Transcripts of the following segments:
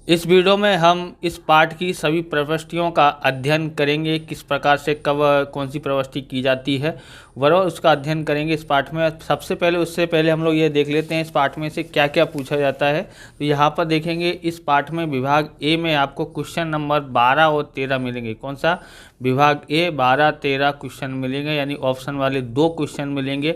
इस वीडियो में हम इस पाठ की सभी प्रविष्टियों का अध्ययन करेंगे, किस प्रकार से कब कौन सी प्रविष्टि की जाती है बराबर, उसका अध्ययन करेंगे इस पाठ में। सबसे पहले उससे पहले हम लोग ये देख लेते हैं इस पाठ में से क्या क्या पूछा जाता है। तो यहाँ पर देखेंगे इस पाठ में विभाग ए में आपको क्वेश्चन नंबर 12 और 13 मिलेंगे। कौन सा? विभाग ए 12-13 क्वेश्चन मिलेंगे, यानी ऑप्शन वाले 2 क्वेश्चन मिलेंगे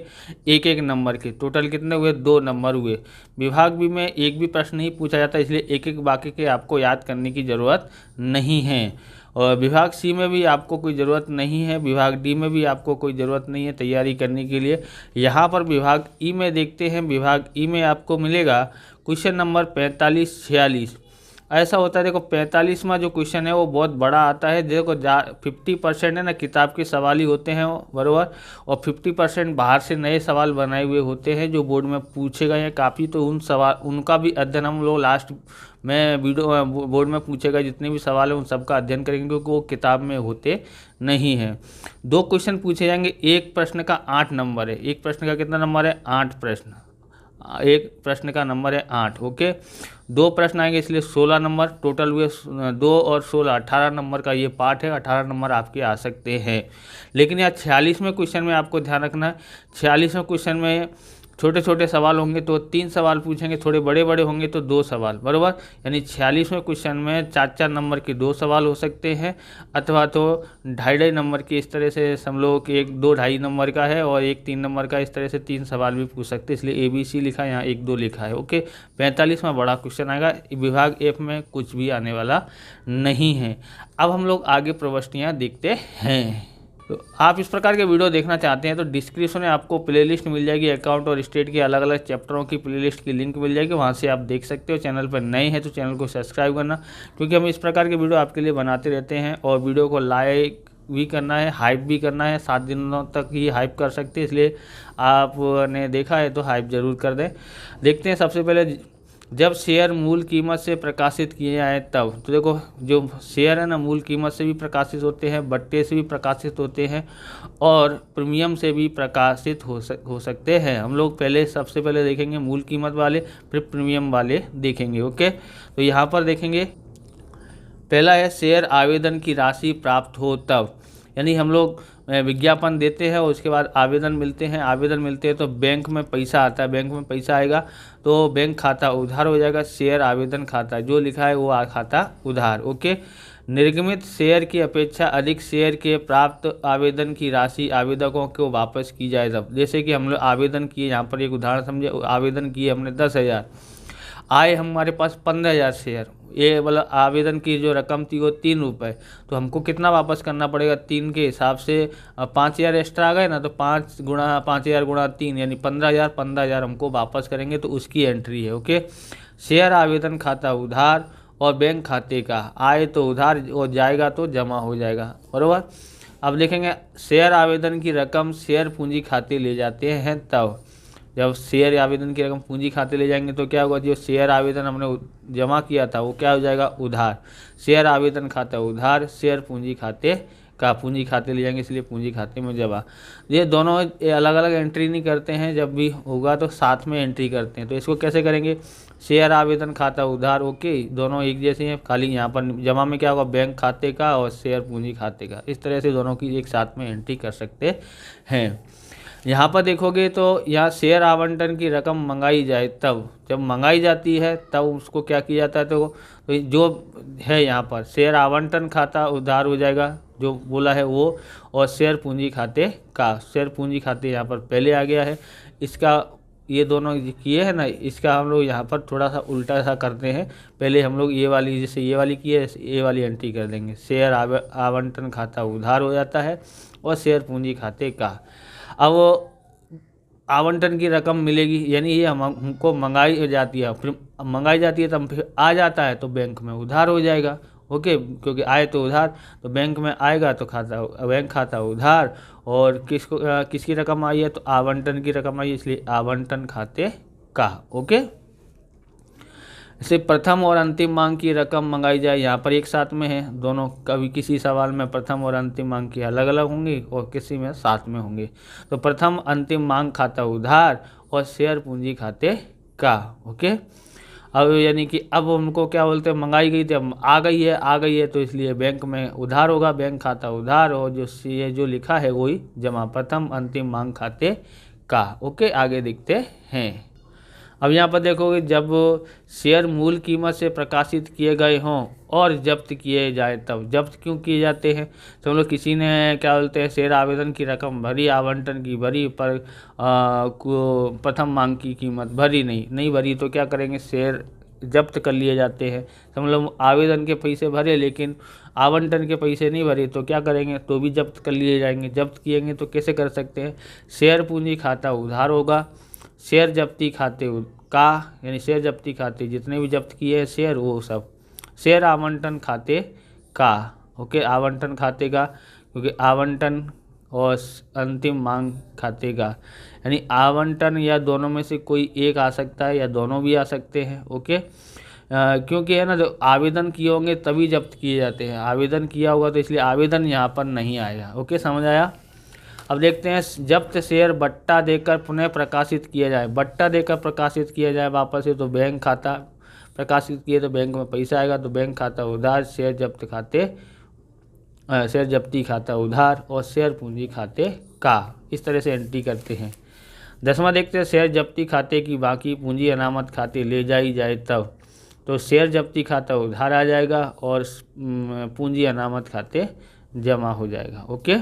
1-1 नंबर के। टोटल कितने हुए? 2 नंबर हुए। विभाग बी में एक भी प्रश्न नहीं पूछा जाता, इसलिए एक एक वाक्य के आपको याद करने की ज़रूरत नहीं है। और विभाग सी में भी आपको कोई ज़रूरत नहीं है, विभाग डी में भी आपको कोई ज़रूरत नहीं है तैयारी करने के लिए। यहाँ पर विभाग ई में देखते हैं, विभाग ई में आपको मिलेगा क्वेश्चन नंबर 45-46। ऐसा होता है, देखो 45वां जो क्वेश्चन है वो बहुत बड़ा आता है। देखो 50% है ना किताब के सवाल ही होते हैं बराबर, और 50% बाहर से नए सवाल बनाए हुए होते हैं जो बोर्ड में पूछे गए हैं काफ़ी। तो उन सवाल उनका भी अध्ययन हम लोग लास्ट में वीडियो बोर्ड में पूछे गए जितने भी सवाल हैं उन सबका अध्ययन करेंगे, क्योंकि वो किताब में होते नहीं हैं। 2 क्वेश्चन पूछे जाएंगे, एक प्रश्न का 8 नंबर है। एक प्रश्न का कितना नंबर है? 8 प्रश्न। एक प्रश्न का नंबर है 8। ओके, 2 प्रश्न आएंगे इसलिए 16 नंबर टोटल हुए। 2 और 16 18 नंबर का ये पार्ट है। 18 नंबर आपके आ सकते हैं। लेकिन यहाँ 46वें क्वेश्चन में आपको ध्यान रखना है, 46वें क्वेश्चन में छोटे छोटे सवाल होंगे तो 3 सवाल पूछेंगे, थोड़े बड़े बड़े होंगे तो 2 सवाल बराबर। यानी 46वें क्वेश्चन में 4-4 नंबर के 2 सवाल हो सकते हैं, अथवा तो 2.5 नंबर के इस तरह से हम लोग कि 1 2 2.5 नंबर का है और 1 3 नंबर का, इस तरह से 3 सवाल भी पूछ सकते हैं। इसलिए ABC लिखा है, यहाँ 1 2 लिखा है। ओके, 45वां बड़ा क्वेश्चन आएगा। विभाग एफ में कुछ भी आने वाला नहीं है। अब हम लोग आगे प्रविष्टियाँ देखते हैं। तो आप इस प्रकार के वीडियो देखना चाहते हैं तो डिस्क्रिप्शन में आपको प्लेलिस्ट मिल जाएगी, अकाउंट और स्टेट के अलग अलग चैप्टरों की प्लेलिस्ट की लिंक मिल जाएगी, वहां से आप देख सकते हो। चैनल पर नए हैं तो चैनल को सब्सक्राइब करना, क्योंकि हम इस प्रकार के वीडियो आपके लिए बनाते रहते हैं। और वीडियो को लाइक भी करना है, हाइप भी करना है। 7 दिनों तक ही हाइप कर सकते हैं, इसलिए आपने देखा है तो हाइप ज़रूर कर दें। देखते हैं सबसे पहले, जब शेयर मूल कीमत से प्रकाशित किए जाएँ तब। तो देखो जो शेयर है ना मूल कीमत से भी प्रकाशित होते हैं, बट्टे से भी प्रकाशित होते हैं, और प्रीमियम से भी प्रकाशित हो सकते हैं। हम लोग पहले सबसे पहले देखेंगे मूल कीमत वाले, फिर प्रीमियम वाले देखेंगे। ओके, तो यहाँ पर देखेंगे पहला है शेयर आवेदन की राशि प्राप्त हो तब। यानी हम लोग विज्ञापन देते हैं और उसके बाद आवेदन मिलते हैं। आवेदन मिलते हैं तो बैंक में पैसा आता है, बैंक में पैसा आएगा तो बैंक खाता उधार हो जाएगा। शेयर आवेदन खाता जो लिखा है वो खाता उधार। ओके, निर्गमित शेयर की अपेक्षा अधिक शेयर के प्राप्त आवेदन की राशि आवेदकों को वापस की जाए तब। जैसे कि हम लोग आवेदन किए, यहाँ पर एक उदाहरण समझे, आवेदन किए हमने 10,000, आए हमारे पास 15,000 शेयर। ये वाला आवेदन की जो रकम थी वो 3 रुपये, तो हमको कितना वापस करना पड़ेगा? 3 के हिसाब से 5,000 एक्स्ट्रा आ गए ना, तो 5 गुणा 5,000 गुणा 3 यानी 15,000 हमको वापस करेंगे, तो उसकी एंट्री है। ओके, शेयर आवेदन खाता उधार और बैंक खाते का, आए तो उधार और जाएगा तो जमा हो जाएगा बराबर। अब देखेंगे शेयर आवेदन की रकम शेयर पूंजी खाते ले जाते हैं तब। जब शेयर आवेदन की रकम पूंजी खाते ले जाएंगे तो क्या होगा? जो शेयर आवेदन हमने जमा किया था वो क्या हो जाएगा? उधार। शेयर आवेदन खाता उधार, शेयर पूंजी खाते का, पूंजी खाते ले जाएंगे इसलिए पूंजी खाते में जमा। ये दोनों अलग अलग एंट्री नहीं करते हैं, जब भी होगा तो साथ में एंट्री करते हैं। तो इसको कैसे करेंगे? शेयर आवेदन खाता उधार, ओके, दोनों एक जैसे हैं, खाली यहाँ पर जमा में क्या होगा? बैंक खाते का और शेयर पूंजी खाते का। इस तरह से दोनों की एक साथ में एंट्री कर सकते हैं। यहाँ पर देखोगे तो यहाँ शेयर आवंटन की रकम मंगाई जाए तब, जब मंगाई जाती है तब उसको क्या किया जाता है? तो जो है यहाँ पर शेयर आवंटन खाता उधार हो जाएगा जो बोला है वो, और शेयर पूंजी खाते का, शेयर पूंजी खाते यहाँ पर पहले आ गया है। इसका ये दोनों किए हैं ना, इसका हम लोग यहाँ पर थोड़ा सा उल्टा सा करते हैं। पहले हम लोग ये वाली, जैसे ये वाली की है, ये वाली एंट्री कर देंगे। शेयर आवंटन खाता उधार हो जाता है और शेयर पूंजी खाते का। अब आवंटन की रकम मिलेगी, यानी ये हमको मंगाई जाती है, फिर मंगाई जाती है तब फिर आ जाता है तो बैंक में उधार हो जाएगा। ओके, क्योंकि आए तो उधार, तो बैंक में आएगा तो खाता, बैंक खाता उधार, और किसकी रकम आई है? तो आवंटन की रकम आई है, इसलिए आवंटन खाते का। ओके, इसे प्रथम और अंतिम मांग की रकम मंगाई जाए, यहाँ पर एक साथ में है दोनों। कभी किसी सवाल में प्रथम और अंतिम मांग की अलग अलग होंगी और किसी में साथ में होंगे। तो प्रथम अंतिम मांग खाता उधार और शेयर पूंजी खाते का। ओके, अब यानी कि अब उनको क्या बोलते हैं, मंगाई गई थी, अब आ गई है तो इसलिए बैंक में उधार होगा, बैंक खाता उधार, और ये जो लिखा है वही जमा, प्रथम अंतिम मांग खाते का। ओके, आगे देखते हैं। अब यहाँ पर देखोगे, जब शेयर मूल कीमत से प्रकाशित किए गए हों और जब्त किए जाए तब। जब्त क्यों किए जाते हैं, तो हम लोग किसी ने क्या बोलते हैं, शेयर आवेदन की रकम भरी, आवंटन की भरी, पर प्रथम मांग की कीमत भरी नहीं भरी तो क्या करेंगे, शेयर जब्त कर लिए जाते हैं। तो हम लोग आवेदन के पैसे भरे लेकिन आवंटन के पैसे नहीं भरे तो क्या करेंगे, तो भी जब्त कर लिए जाएंगे। जब्त किएंगे तो कैसे कर सकते हैं, शेयर पूंजी खाता उधार होगा, शेयर जब्ती खाते का, यानी शेयर जब्ती खाते जितने भी जब्त किए हैं शेयर वो सब, शेयर आवंटन खाते का। ओके, आवंटन खाते का, क्योंकि आवंटन और अंतिम मांग खाते का, यानी आवंटन या दोनों में से कोई एक आ सकता है या दोनों भी आ सकते हैं। ओके, क्योंकि है ना, जो आवेदन किए होंगे तभी जब्त किए जाते हैं, आवेदन किया होगा तो इसलिए आवेदन यहाँ पर नहीं आएगा। ओके, समझ आया। अब देखते हैं, जब्त शेयर बट्टा देकर पुनः प्रकाशित किया जाए। बट्टा देकर प्रकाशित किया जाए वापस से, तो बैंक खाता प्रकाशित किए तो बैंक में पैसा आएगा, तो बैंक खाता उधार, शेयर जब्त खाते, शेयर जब्ती खाता उधार, और शेयर पूंजी खाते का। इस तरह से एंट्री करते हैं। 10वां देखते हैं, शेयर जब्ती खाते की बाकी पूंजी अनामत खाते ले जाई जाए तब। तो शेयर जब्ती खाता उधार आ जाएगा और पूंजी अनामत खाते जमा हो जाएगा। ओके,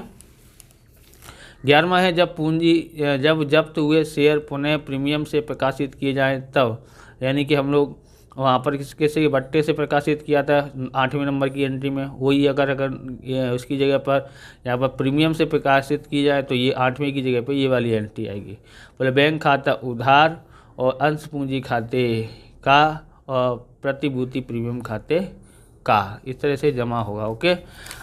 11वां है, जब जब्त हुए शेयर पुनः प्रीमियम से प्रकाशित किए जाएं तब। यानी कि हम लोग वहाँ पर किसी बट्टे से प्रकाशित किया था 8वें नंबर की एंट्री में, वही अगर उसकी जगह पर यहाँ पर प्रीमियम से प्रकाशित की जाए तो ये 8वें की जगह पर ये वाली एंट्री आएगी। बोले बैंक खाता उधार और अंश पूंजी खाते का और प्रतिभूति प्रीमियम खाते का, इस तरह से जमा होगा। ओके,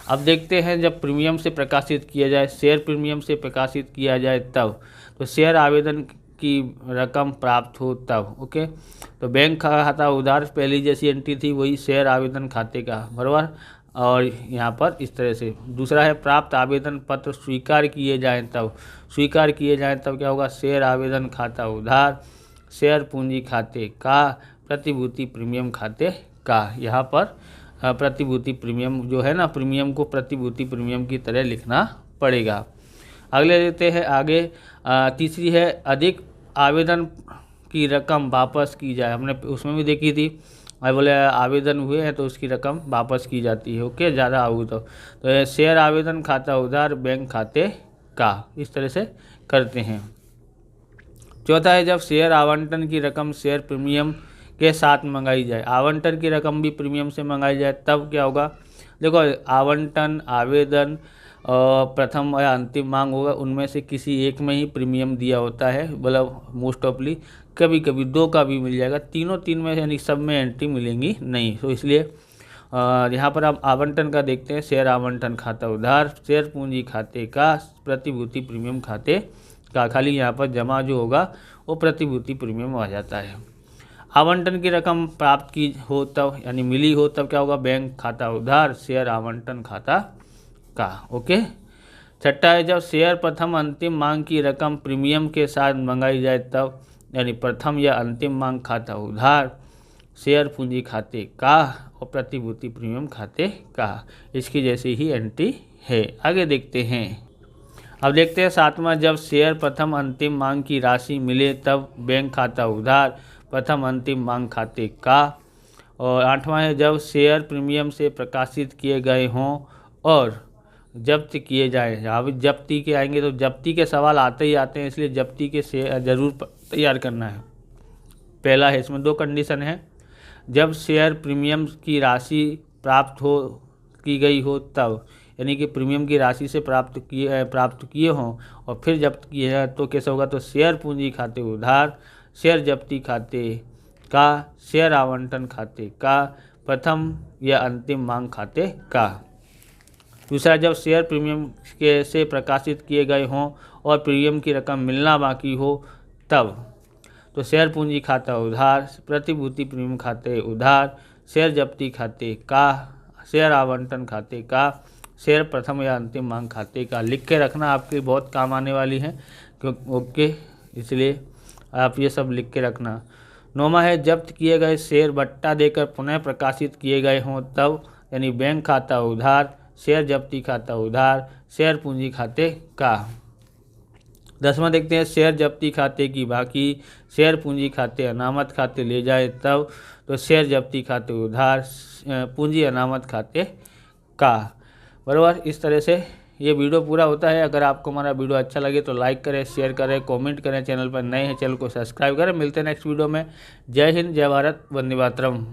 अब देखते हैं, जब प्रीमियम से प्रकाशित किया जाए, शेयर प्रीमियम से प्रकाशित किया जाए तब, तो शेयर आवेदन की रकम प्राप्त हो तब। ओके, तो बैंक खाता उधार पहली जैसी एंट्री थी वही शेयर आवेदन खाते का, बराबर। और यहाँ पर इस तरह से दूसरा है, प्राप्त आवेदन पत्र स्वीकार किए जाएँ तब। स्वीकार किए जाएँ तब क्या होगा, शेयर आवेदन खाता उधार, शेयर पूंजी खाते का, प्रतिभूति प्रीमियम खाते का। यहाँ पर प्रतिभूति प्रीमियम जो है ना, प्रीमियम को प्रतिभूति प्रीमियम की तरह लिखना पड़ेगा। अगले देते हैं आगे, तीसरी है, अधिक आवेदन की रकम वापस की जाए। हमने उसमें भी देखी थी, बोले आवेदन हुए हैं तो उसकी रकम वापस की जाती है। ओके, ज़्यादा हुई तो शेयर आवेदन खाता उधार, बैंक खाते का, इस तरह से करते हैं। चौथा है, जब शेयर आवंटन की रकम शेयर प्रीमियम के साथ मंगाई जाए। आवंटन की रकम भी प्रीमियम से मंगाई जाए तब क्या होगा, देखो आवंटन, आवेदन और प्रथम या अंतिम मांग होगा, उनमें से किसी एक में ही प्रीमियम दिया होता है, मतलब मोस्ट ऑफली। कभी कभी दो का भी मिल जाएगा, तीन में यानी सब में एंट्री मिलेंगी नहीं। तो इसलिए यहाँ पर आप आवंटन का देखते हैं, शेयर आवंटन खाता उधार, शेयर पूंजी खाते का, प्रतिभूति प्रीमियम खाते का। खाली यहाँ पर जमा जो होगा वो प्रतिभूति प्रीमियम आ जाता है। आवंटन की रकम प्राप्त की हो तब, यानी मिली हो तब क्या होगा, बैंक खाता उधार, शेयर आवंटन खाता का। ओके, छठा है, जब शेयर प्रथम अंतिम मांग की रकम प्रीमियम के साथ मंगाई जाए तब, यानी प्रथम या अंतिम मांग खाता उधार, शेयर पूंजी खाते का और प्रतिभूति प्रीमियम खाते का। इसकी जैसी ही एंट्री है। आगे देखते हैं। अब देखते हैं 7वां, जब शेयर प्रथम अंतिम मांग की राशि मिले तब बैंक खाता उधार, प्रथम अंतिम मांग खाते का। और 8वां है, जब शेयर प्रीमियम से प्रकाशित किए गए हों और जब्त किए जाएँ। अब जब्ती के आएंगे तो जब्ती के सवाल आते ही आते हैं, इसलिए जब्ती के शेयर जरूर तैयार करना है। पहला है, इसमें 2 कंडीशन है, जब शेयर प्रीमियम की राशि प्राप्त की गई हो तब, यानी कि प्रीमियम की राशि से प्राप्त किए हों और फिर जब्त किए हैं तो कैसे होगा, तो शेयर पूंजी खाते उधार, शेयर जब्ती खाते का, शेयर आवंटन खाते का, प्रथम या अंतिम मांग खाते का। दूसरा, जब शेयर प्रीमियम के से प्रकाशित किए गए हों और प्रीमियम की रकम मिलना बाकी हो तब, तो शेयर पूंजी खाता उधार, प्रतिभूति प्रीमियम खाते उधार, शेयर जब्ती खाते का, शेयर आवंटन खाते का, शेयर प्रथम या अंतिम मांग खाते का। लिख के रखना, आपके बहुत काम आने वाली है। ओके, इसलिए आप ये सब लिख के रखना। 9वां है जब्त किए गए शेयर बट्टा देकर पुनः प्रकाशित किए गए हों तब, यानी बैंक खाता उधार, शेयर जब्ती खाता उधार, शेयर पूंजी खाते का। 10वां देखते हैं शेयर जब्ती खाते की बाकी, शेयर पूंजी खाते अनामत खाते ले जाए तब, तो शेयर जब्ती खाते उधार, पूंजी अनामत खाते का। बराबर, इस तरह से ये वीडियो पूरा होता है। अगर आपको हमारा वीडियो अच्छा लगे तो लाइक करें, शेयर करें, कमेंट करें। चैनल पर नए हैं चैनल को सब्सक्राइब करें। मिलते हैं नेक्स्ट वीडियो में। जय हिंद, जय भारत, वंदे मातरम।